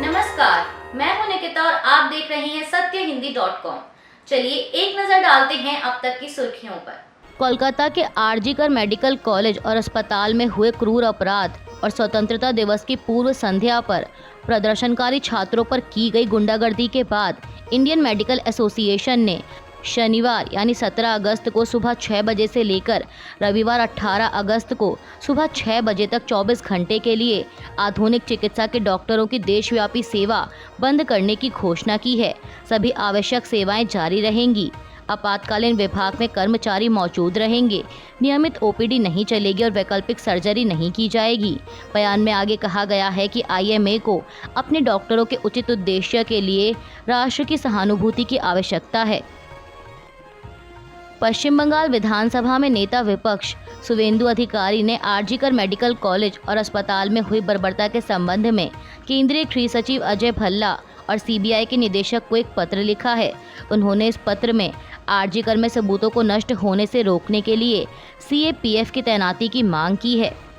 नमस्कार, मैं हूं निकिता और आप देख रहे हैं सत्यहिंदी.com। चलिए एक नजर डालते हैं अब तक की सुर्खियों पर। कोलकाता के आरजीकर मेडिकल कॉलेज और अस्पताल में हुए क्रूर अपराध और स्वतंत्रता दिवस की पूर्व संध्या पर प्रदर्शनकारी छात्रों पर की गई गुंडागर्दी के बाद इंडियन मेडिकल एसोसिएशन ने शनिवार यानी 17 अगस्त को सुबह 6 बजे से लेकर रविवार 18 अगस्त को सुबह 6 बजे तक 24 घंटे के लिए आधुनिक चिकित्सा के डॉक्टरों की देशव्यापी सेवा बंद करने की घोषणा की है। सभी आवश्यक सेवाएं जारी रहेंगी। आपातकालीन विभाग में कर्मचारी मौजूद रहेंगे। नियमित ओपीडी नहीं चलेगी और वैकल्पिक सर्जरी नहीं की जाएगी। बयान में आगे कहा गया है कि आईएमए को अपने डॉक्टरों के उचित उद्देश्य के लिए राष्ट्र की सहानुभूति की आवश्यकता है। पश्चिम बंगाल विधानसभा में नेता विपक्ष शुवेंदु अधिकारी ने आरजीकर मेडिकल कॉलेज और अस्पताल में हुई बर्बरता के संबंध में केंद्रीय गृह सचिव अजय भल्ला और सीबीआई के निदेशक को एक पत्र लिखा है। उन्होंने इस पत्र में आरजीकर में सबूतों को नष्ट होने से रोकने के लिए सीएपीएफ की तैनाती की मांग की है।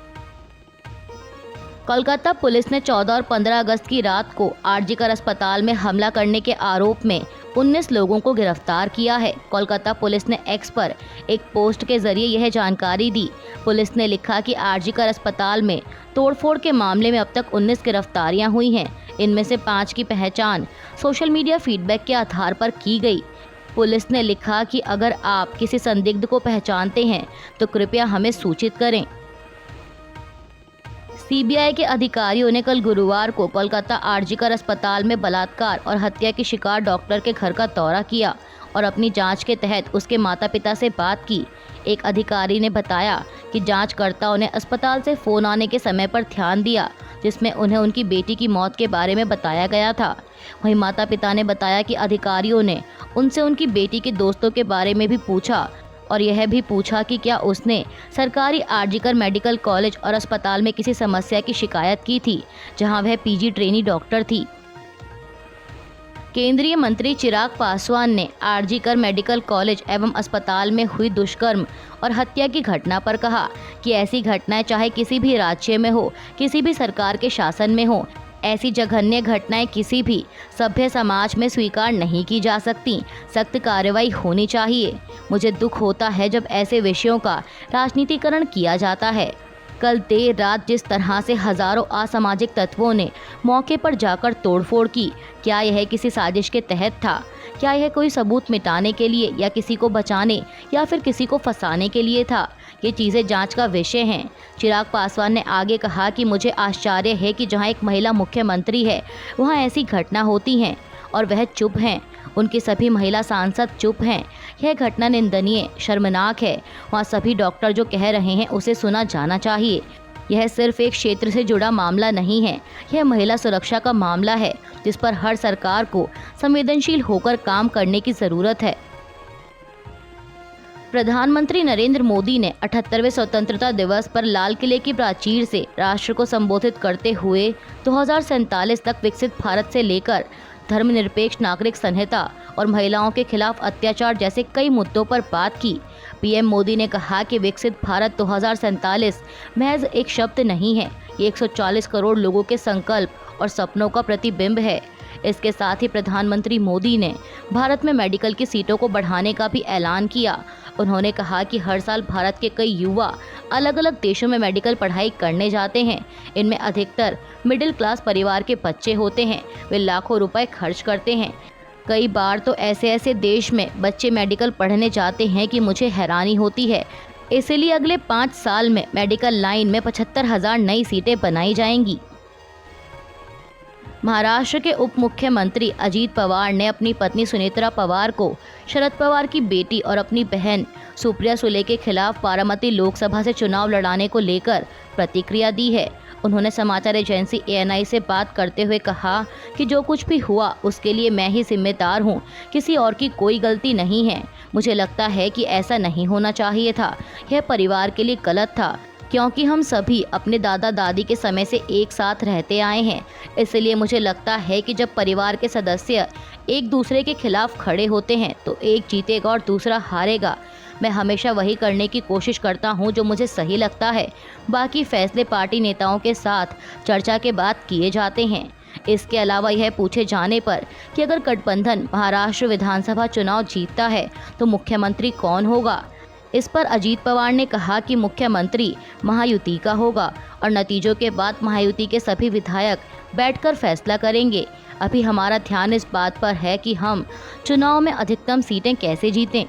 कोलकाता पुलिस ने 14 और 15 अगस्त की रात को आरजीकर अस्पताल में हमला करने के आरोप में 19 लोगों को गिरफ्तार किया है। कोलकाता पुलिस ने एक्स पर एक पोस्ट के जरिए यह जानकारी दी। पुलिस ने लिखा कि आरजीकर अस्पताल में तोड़फोड़ के मामले में अब तक 19 गिरफ्तारियां हुई हैं। इनमें से 5 की पहचान सोशल मीडिया फीडबैक के आधार पर की गई। पुलिस ने लिखा कि अगर आप किसी संदिग्ध को पहचानते हैं तो कृपया हमें सूचित करें। सीबीआई के अधिकारियों ने कल गुरुवार को कोलकाता आरजीकर अस्पताल में बलात्कार और हत्या के शिकार डॉक्टर के घर का दौरा किया और अपनी जांच के तहत उसके माता-पिता से बात की। एक अधिकारी ने बताया कि जांचकर्ताओं ने अस्पताल से फोन आने के समय पर ध्यान दिया, जिसमें उन्हें उनकी बेटी की मौत के बारे में बताया गया था। वहीं माता-पिता ने बताया कि अधिकारियों ने उनसे उनकी बेटी के दोस्तों के बारे में भी पूछा और यह भी पूछा कि क्या उसने सरकारी आरजीकर मेडिकल कॉलेज और अस्पताल में किसी समस्या की शिकायत की थी, जहां वह पीजी ट्रेनी डॉक्टर थी। केंद्रीय मंत्री चिराग पासवान ने आरजीकर मेडिकल कॉलेज एवं अस्पताल में हुई दुष्कर्म और हत्या की घटना पर कहा कि ऐसी घटनाएं चाहे किसी भी राज्य में हो, किसी भी सरकार के शासन में हो, ऐसी जघन्य घटनाएं किसी भी सभ्य समाज में स्वीकार नहीं की जा सकती। सख्त कार्रवाई होनी चाहिए। मुझे दुख होता है जब ऐसे विषयों का राजनीतिकरण किया जाता है। कल देर रात जिस तरह से हजारों असामाजिक तत्वों ने मौके पर जाकर तोड़फोड़ की, क्या यह किसी साजिश के तहत था? क्या यह कोई सबूत मिटाने के लिए या किसी को बचाने या फिर किसी को फंसाने के लिए था? ये चीज़ें जांच का विषय हैं। चिराग पासवान ने आगे कहा कि मुझे आश्चर्य है कि जहां एक महिला मुख्यमंत्री है वहां ऐसी घटना होती हैं और वह चुप हैं। उनकी सभी महिला सांसद चुप हैं। यह घटना निंदनीय, शर्मनाक है। वहाँ सभी डॉक्टर जो कह रहे हैं उसे सुना जाना चाहिए। यह सिर्फ एक क्षेत्र से जुड़ा मामला नहीं है, यह महिला सुरक्षा का मामला है जिस पर हर सरकार को संवेदनशील होकर काम करने की ज़रूरत है। प्रधानमंत्री नरेंद्र मोदी ने 78वें स्वतंत्रता दिवस पर लाल किले की प्राचीर से राष्ट्र को संबोधित करते हुए 2047 तक विकसित भारत से लेकर धर्मनिरपेक्ष नागरिक संहिता और महिलाओं के खिलाफ अत्याचार जैसे कई मुद्दों पर बात की। पीएम मोदी ने कहा कि विकसित भारत 2047 महज एक शब्द नहीं है, ये 140 करोड़ लोगों के संकल्प और सपनों का प्रतिबिंब है। इसके साथ ही प्रधानमंत्री मोदी ने भारत में मेडिकल की सीटों को बढ़ाने का भी ऐलान किया। उन्होंने कहा कि हर साल भारत के कई युवा अलग अलग देशों में मेडिकल पढ़ाई करने जाते हैं। इनमें अधिकतर मिडिल क्लास परिवार के बच्चे होते हैं। वे लाखों रुपए खर्च करते हैं। कई बार तो ऐसे देश में बच्चे मेडिकल पढ़ने जाते हैं कि मुझे हैरानी होती है। इसलिए अगले 5 साल में मेडिकल लाइन में 75,000 नई सीटें बनाई जाएंगी। महाराष्ट्र के उप मुख्यमंत्री अजीत पवार ने अपनी पत्नी सुनेत्रा पवार को शरद पवार की बेटी और अपनी बहन सुप्रिया सुले के खिलाफ बारामती लोकसभा से चुनाव लड़ाने को लेकर प्रतिक्रिया दी है। उन्होंने समाचार एजेंसी एएनआई से बात करते हुए कहा कि जो कुछ भी हुआ उसके लिए मैं ही जिम्मेदार हूं, किसी और की कोई गलती नहीं है। मुझे लगता है कि ऐसा नहीं होना चाहिए था। यह परिवार के लिए गलत था, क्योंकि हम सभी अपने दादा दादी के समय से एक साथ रहते आए हैं। इसलिए मुझे लगता है कि जब परिवार के सदस्य एक दूसरे के खिलाफ खड़े होते हैं तो एक जीतेगा और दूसरा हारेगा। मैं हमेशा वही करने की कोशिश करता हूं जो मुझे सही लगता है। बाकी फैसले पार्टी नेताओं के साथ चर्चा के बाद किए जाते हैं। इसके अलावा यह पूछे जाने पर कि अगर गठबंधन महाराष्ट्र विधानसभा चुनाव जीतता है तो मुख्यमंत्री कौन होगा, इस पर अजीत पवार ने कहा कि मुख्यमंत्री महायुति का होगा और नतीजों के बाद महायुति के सभी विधायक बैठकर फैसला करेंगे। अभी हमारा ध्यान इस बात पर है कि हम चुनाव में अधिकतम सीटें कैसे जीतें।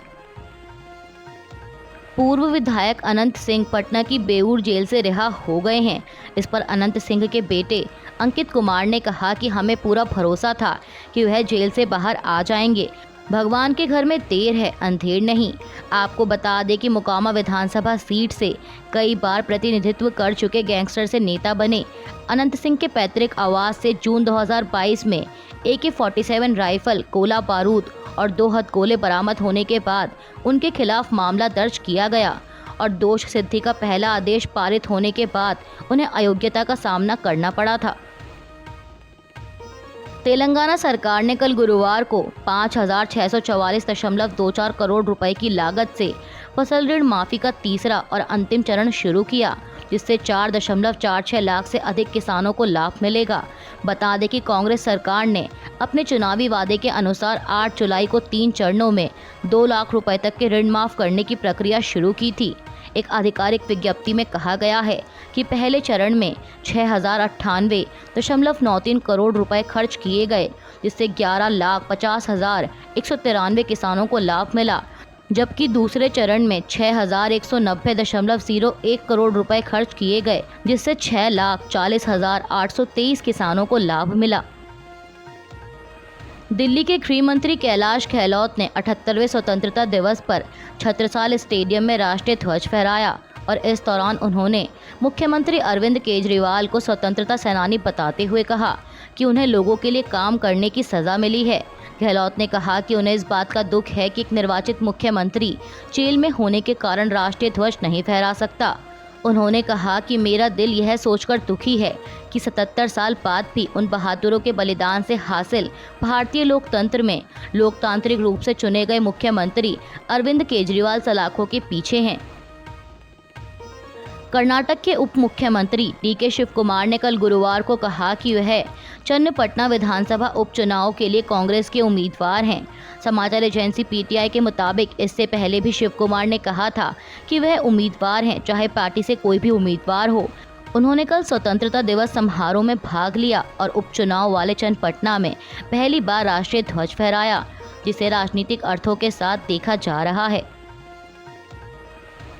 पूर्व विधायक अनंत सिंह पटना की बेऊर जेल से रिहा हो गए हैं। इस पर अनंत सिंह के बेटे अंकित कुमार ने कहा कि हमें पूरा भरोसा था कि वह जेल से बाहर आ जाएंगे। भगवान के घर में देर है, अंधेर नहीं। आपको बता दें कि मोकामा विधानसभा सीट से कई बार प्रतिनिधित्व कर चुके गैंगस्टर से नेता बने अनंत सिंह के पैतृक आवास से जून 2022 में AK-47 राइफल, गोला बारूद और 2 हथगोले बरामद होने के बाद उनके खिलाफ मामला दर्ज किया गया और दोष सिद्धि का पहला आदेश पारित होने के बाद उन्हें अयोग्यता का सामना करना पड़ा था। तेलंगाना सरकार ने कल गुरुवार को 5,644.24 करोड़ रुपए की लागत से फसल ऋण माफी का तीसरा और अंतिम चरण शुरू किया, जिससे 4.46 लाख से अधिक किसानों को लाभ मिलेगा। बता दें कि कांग्रेस सरकार ने अपने चुनावी वादे के अनुसार 8 जुलाई को 3 चरणों में 2 लाख रुपए तक के ऋण माफ करने की प्रक्रिया शुरू की थी। एक आधिकारिक विज्ञप्ति में कहा गया है कि पहले चरण में 6,098.93 करोड़ रुपए खर्च किए गए, जिससे 11,50,193 किसानों को लाभ मिला, जबकि दूसरे चरण में 6,190.01 करोड़ रुपए खर्च किए गए, जिससे 6,40,823 किसानों को लाभ मिला। दिल्ली के गृह मंत्री कैलाश गहलोत ने 78वें स्वतंत्रता दिवस पर छत्रसाल स्टेडियम में राष्ट्रीय ध्वज फहराया और इस दौरान उन्होंने मुख्यमंत्री अरविंद केजरीवाल को स्वतंत्रता सेनानी बताते हुए कहा कि उन्हें लोगों के लिए काम करने की सज़ा मिली है। गहलोत ने कहा कि उन्हें इस बात का दुख है कि एक निर्वाचित मुख्यमंत्री जेल में होने के कारण राष्ट्रीय ध्वज नहीं फहरा सकता। उन्होंने कहा कि मेरा दिल यह सोचकर दुखी है कि 77 साल बाद भी उन बहादुरों के बलिदान से हासिल भारतीय लोकतंत्र में लोकतांत्रिक रूप से चुने गए मुख्यमंत्री अरविंद केजरीवाल सलाखों के पीछे हैं। कर्नाटक के उप मुख्यमंत्री DK शिव कुमार ने कल गुरुवार को कहा कि वह चन्नपटना विधानसभा उपचुनाव के लिए कांग्रेस के उम्मीदवार हैं। समाचार एजेंसी PTI के मुताबिक इससे पहले भी शिव कुमार ने कहा था कि वह उम्मीदवार हैं, चाहे पार्टी से कोई भी उम्मीदवार हो। उन्होंने कल स्वतंत्रता दिवस समारोह में भाग लिया और उपचुनाव वाले चन्नपटना में पहली बार राष्ट्रीय ध्वज फहराया, जिसे राजनीतिक अर्थों के साथ देखा जा रहा है।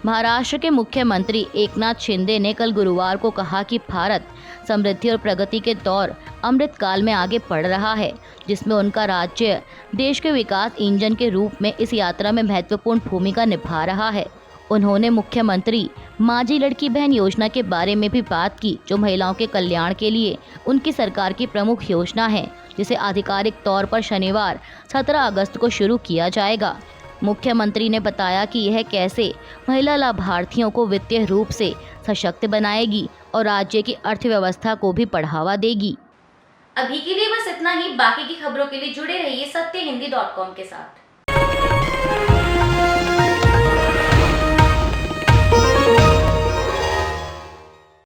महाराष्ट्र के मुख्यमंत्री एकनाथ शिंदे ने कल गुरुवार को कहा कि भारत समृद्धि और प्रगति के दौर अमृतकाल में आगे बढ़ रहा है, जिसमें उनका राज्य देश के विकास इंजन के रूप में इस यात्रा में महत्वपूर्ण भूमिका निभा रहा है। उन्होंने मुख्यमंत्री माझी लड़की बहन योजना के बारे में भी बात की, जो महिलाओं के कल्याण के लिए उनकी सरकार की प्रमुख योजना है, जिसे आधिकारिक तौर पर शनिवार 17 अगस्त को शुरू किया जाएगा। मुख्यमंत्री ने बताया कि यह कैसे महिला लाभार्थियों को वित्तीय रूप से सशक्त बनाएगी और राज्य की अर्थव्यवस्था को भी बढ़ावा देगी। अभी के लिए बस इतना ही। बाकी की खबरों के लिए जुड़े रहिए सत्यहिंदी.com के साथ।